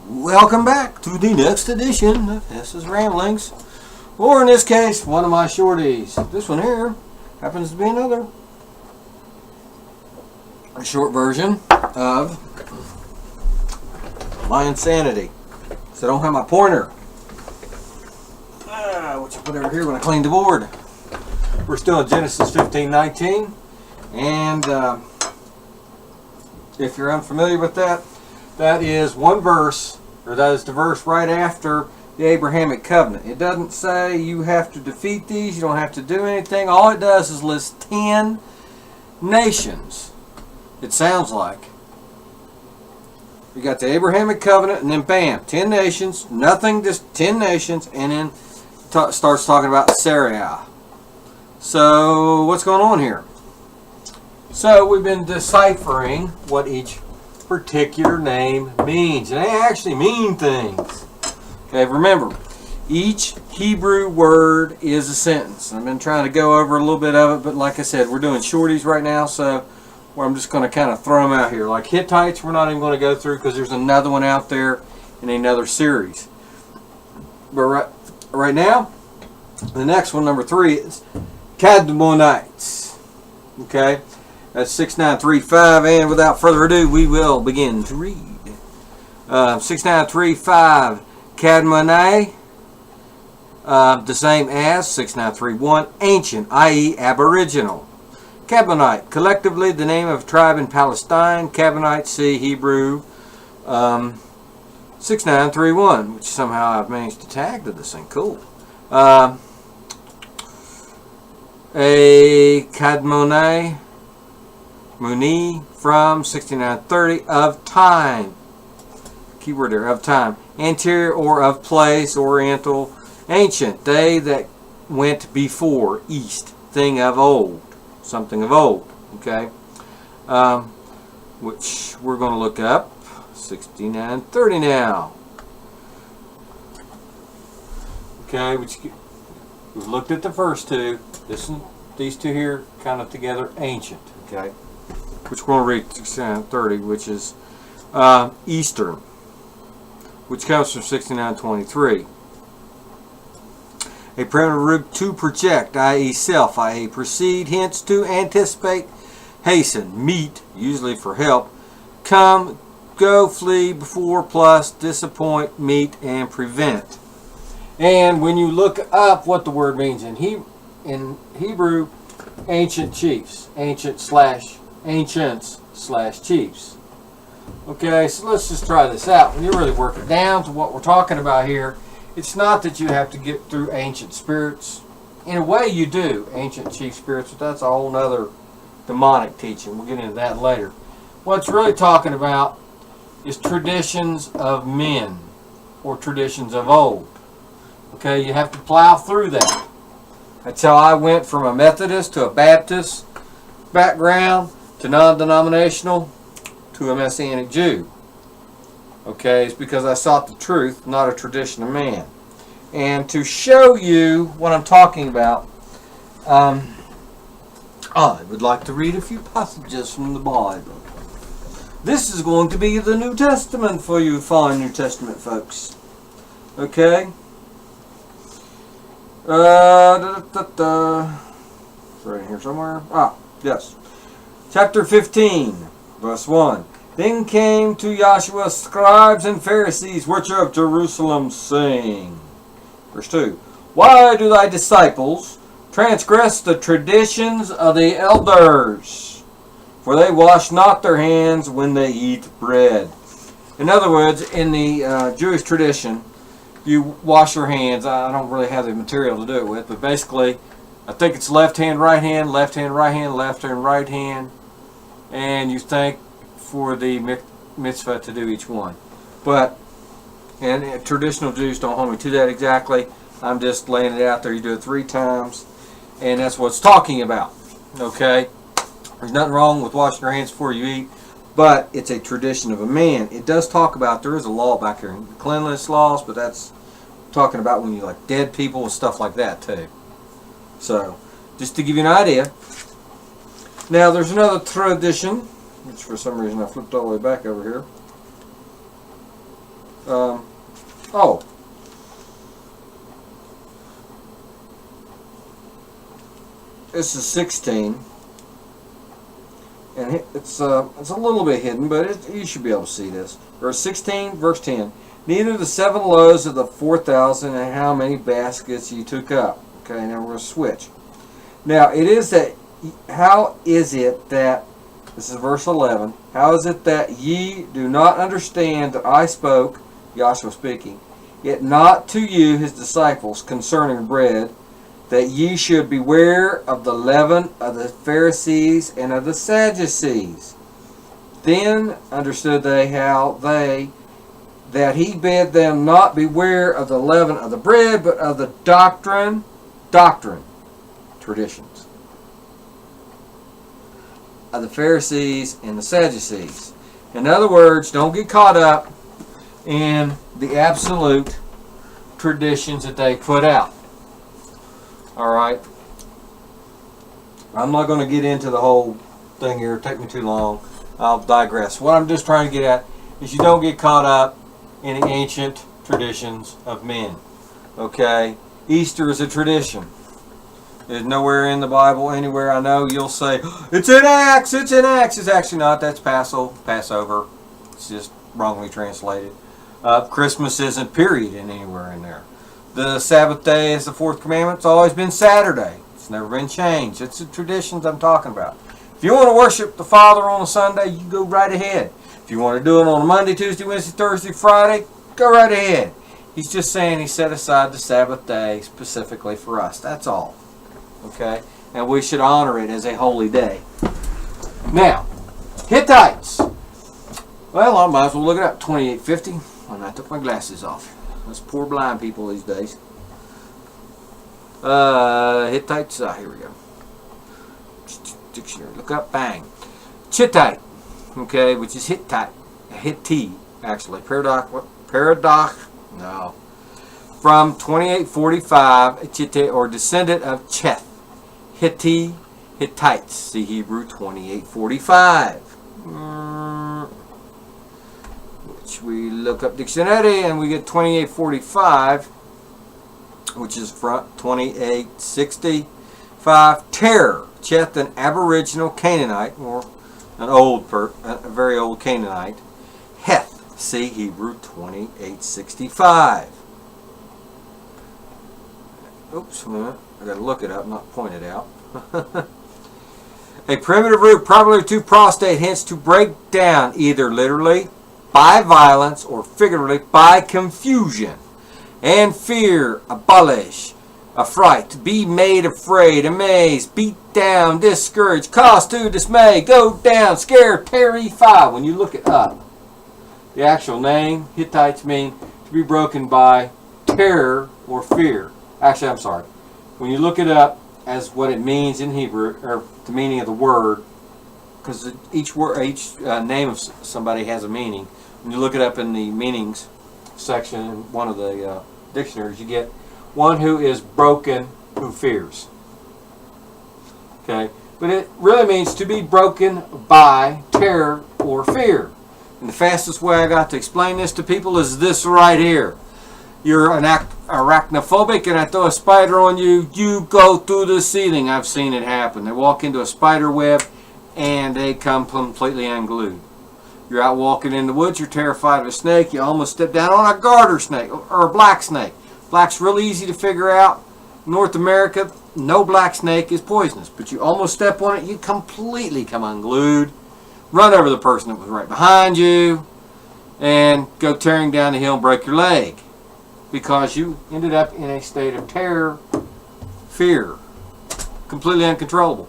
Welcome back to the next edition of S's Ramblings, or in this case, one of my shorties. This one here happens to be a short version of my insanity. So I don't have my pointer, which I put over here when I cleaned the board. We're still in Genesis 15:19, and if you're unfamiliar with that, that is one verse, or that is the verse right after the Abrahamic covenant. It doesn't say you have to defeat these, you don't have to do anything. All it does is list 10 nations. It sounds like. You got the Abrahamic covenant, and then bam, 10 nations, nothing, just 10 nations, and then starts talking about Sarai. So, what's going on here? So, we've been deciphering what each particular name means, and they actually mean things. Okay, remember, each Hebrew word is a sentence. I've been trying to go over a little bit of it, but like I said, we're doing shorties right now, so I'm just going to kind of throw them out here. Like Hittites, we're not even going to go through because there's another one out there in another series. But right now, the next one, number 3, is Kadmonites. Okay, that's 6935, and without further ado, we will begin to read. 6935, Kadmonites, the same as 6931, ancient, i.e. aboriginal. Kadmonite, collectively the name of a tribe in Palestine. Kadmonite, see Hebrew 6931, which somehow I've managed to tag to this thing. Cool. A Kadmonite Muni from 6930, of time. Keyword there, of time. Anterior or of place, oriental. Ancient, they that went before. East, thing of old. Something of old. Okay. Which we're going to look up. 6930 now. Okay, which we've looked at the first two. These two here kind of together, ancient. Okay. Which we're going to read 6930, which is Eastern, which comes from 6923. A primitive root to project, i.e. self, i.e. proceed, hence to anticipate, hasten, meet, usually for help, come, go, flee, before, plus, disappoint, meet, and prevent. And when you look up what the word means in Hebrew, ancient chiefs, ancients slash chiefs. Okay, so let's just try this out. When you really work it down to what we're talking about here, it's not that you have to get through ancient spirits. In a way you do, ancient chief spirits, but that's a whole nother demonic teaching. We'll get into that later. What it's really talking about is traditions of men, or traditions of old. Okay, you have to plow through that. That's how I went from a Methodist to a Baptist background to non-denominational to a Messianic Jew. Okay, it's because I sought the truth, not a tradition of man. And to show you what I'm talking about, I would like to read a few passages from the Bible. This is going to be the New Testament for you fine New Testament folks. Okay? It's right here somewhere. Yes. Chapter 15, verse 1. Then came to Joshua scribes and Pharisees, which are of Jerusalem, saying, verse 2, why do thy disciples transgress the traditions of the elders? For they wash not their hands when they eat bread. In other words, in the Jewish tradition, you wash your hands. I don't really have the material to do it with, but basically, I think it's left hand, right hand, left hand, right hand, left hand, right hand, and you thank for the mitzvah to do each one. But, and traditional Jews don't hold me to that exactly. I'm just laying it out there. You do it 3 times, and that's what it's talking about. Okay? There's nothing wrong with washing your hands before you eat, but it's a tradition of a man. It does talk about, there is a law back here, cleanliness laws, but that's talking about when you like dead people and stuff like that too. So, just to give you an idea. Now, there's another tradition, which for some reason I flipped all the way back over here. Oh. This is 16. And it's a little bit hidden, but you should be able to see this. Verse 16, verse 10. Neither the 7 loaves of the 4,000 and how many baskets ye took up. Okay, now we're going to switch. Now, how is it that, this is verse 11, how is it that ye do not understand that I spoke, Joshua speaking, yet not to you, his disciples, concerning bread, that ye should beware of the leaven of the Pharisees and of the Sadducees. Then understood they that he bid them not beware of the leaven of the bread, but of the doctrine, traditions, of the Pharisees and the Sadducees. In other words, don't get caught up in the absolute traditions that they put out. Alright? I'm not going to get into the whole thing here. It'll take me too long. I'll digress. What I'm just trying to get at is you don't get caught up in the ancient traditions of men. Okay? Easter is a tradition. There's nowhere in the Bible, anywhere I know, you'll say, it's in Acts, it's in Acts. It's actually not. That's Passover. It's just wrongly translated. Christmas isn't period in anywhere in there. The Sabbath day is the 4th commandment. It's always been Saturday. It's never been changed. It's the traditions I'm talking about. If you want to worship the Father on a Sunday, you go right ahead. If you want to do it on a Monday, Tuesday, Wednesday, Thursday, Friday, go right ahead. He's just saying he set aside the Sabbath day specifically for us. That's all. Okay? And we should honor it as a holy day. Now, Hittites. Well, I might as well look it up. 2850 when I took my glasses off. That's poor blind people these days. Hittites. Here we go. Dictionary. Look up. Bang. Chittite. Okay, which is Hittite. Hittite, actually. Paradox. No. From 2845, a Chittite or descendant of Cheth. Hittites. See Hebrew 2845. We look up dictionary and we get 2845, which is from 2865. Terror. Cheth, an aboriginal Canaanite, or a very old Canaanite. Heth. See Hebrew 2865. Oops, a minute. I got to look it up, not point it out. A primitive root, probably to prostate, hence to break down, either literally by violence or figuratively by confusion and fear, abolish, affright, be made afraid, amaze, beat down, discourage, cause to dismay, go down, scare, terrify. When you look it up, the actual name, Hittites, mean to be broken by terror or fear. Actually, I'm sorry. When you look it up as what it means in Hebrew, or the meaning of the word, because each name of somebody has a meaning. When you look it up in the meanings section in one of the dictionaries, you get one who is broken, who fears. Okay, but it really means to be broken by terror or fear. And the fastest way I got to explain this to people is this right here. You're arachnophobic and I throw a spider on you, you go through the ceiling. I've seen it happen. They walk into a spider web and they come completely unglued. You're out walking in the woods, you're terrified of a snake, you almost step down on a garter snake or a black snake. Black's really easy to figure out. North America, no black snake is poisonous, but you almost step on it, you completely come unglued, run over the person that was right behind you, and go tearing down the hill and break your leg because you ended up in a state of terror, fear, completely uncontrollable.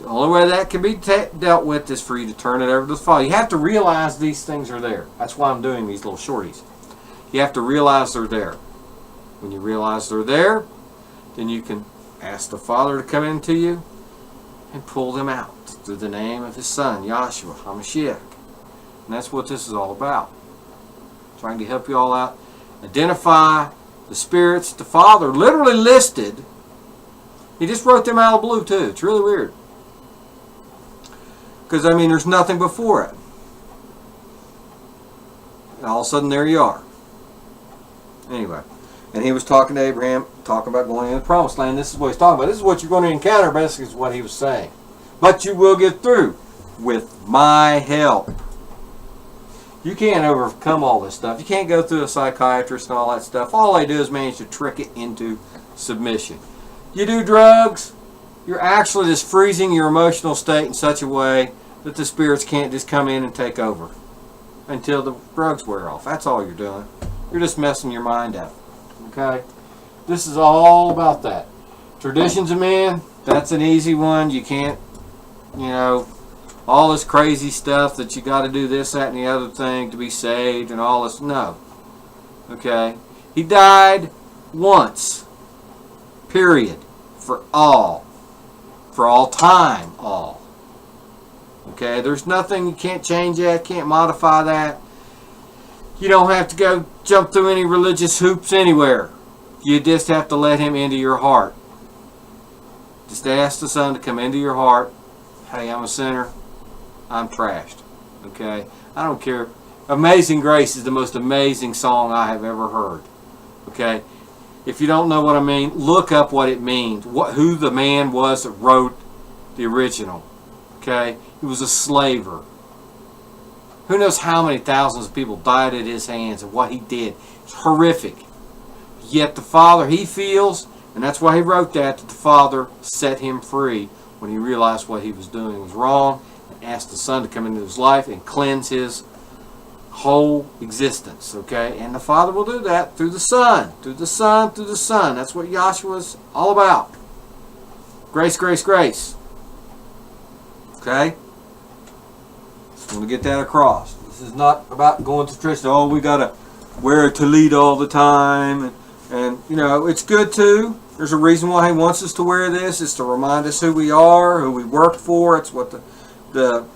The only way that can be dealt with is for you to turn it over to the Father. You have to realize these things are there. That's why I'm doing these little shorties. You have to realize they're there. When you realize they're there, then you can ask the Father to come into you and pull them out through the name of His Son, Yahshua HaMashiach. And that's what this is all about. Trying to help you all out. Identify the spirits the Father literally listed. He just wrote them out of the blue too. It's really weird. Because, I mean, there's nothing before it. And all of a sudden, there you are. Anyway, and he was talking to Abraham, talking about going into the promised land. This is what he's talking about. This is what you're going to encounter, basically, is what he was saying. But you will get through with my help. You can't overcome all this stuff. You can't go through a psychiatrist and all that stuff. All they do is manage to trick it into submission. You do drugs, you're actually just freezing your emotional state in such a way that the spirits can't just come in and take over until the drugs wear off. That's all you're doing. You're just messing your mind up. Okay? This is all about that. Traditions of men, that's an easy one. You can't, all this crazy stuff that you got to do this, that, and the other thing to be saved and all this. No. Okay? He died once. Period. For all. For all time, all. Okay? There's nothing, you can't change that, can't modify that. You don't have to go jump through any religious hoops anywhere. You just have to let him into your heart. Just ask the Son to come into your heart. Hey, I'm a sinner. I'm trashed. Okay? I don't care. Amazing Grace is the most amazing song I have ever heard. Okay? If you don't know what I mean, look up what it means. Who the man was that wrote the original. Okay? He was a slaver. Who knows how many thousands of people died at his hands and what he did. It's horrific. Yet the Father, he feels, and that's why he wrote that the Father set him free when he realized what he was doing was wrong and asked the Son to come into his life and cleanse his whole existence. Okay? And the Father will do that through the Son. Through the Son, through the Son. That's what Yahshua's all about. Grace, grace, grace. Okay? Just want to get that across. This is not about going to church. Oh, we got to wear a tallit all the time. And, it's good too. There's a reason why he wants us to wear this. It's to remind us who we are, who we worked for. It's what the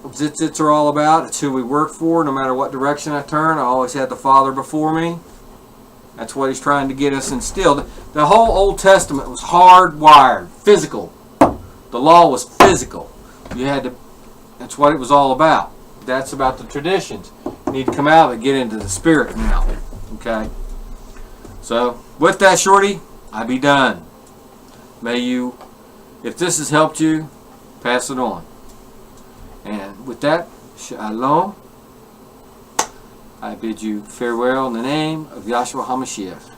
Zitzits are all about. It's who we work for. No matter what direction I turn, I always had the Father before me. That's what he's trying to get us instilled. The whole Old Testament was hardwired, physical. The law was physical. You had to. That's what it was all about. That's about the traditions. You need to come out and get into the spirit now. Okay? So, with that, Shorty, I be done. May you, if this has helped you, pass it on. And with that, Shalom. I bid you farewell in the name of Yahshua HaMashiach.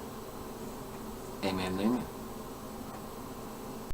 Amen and amen.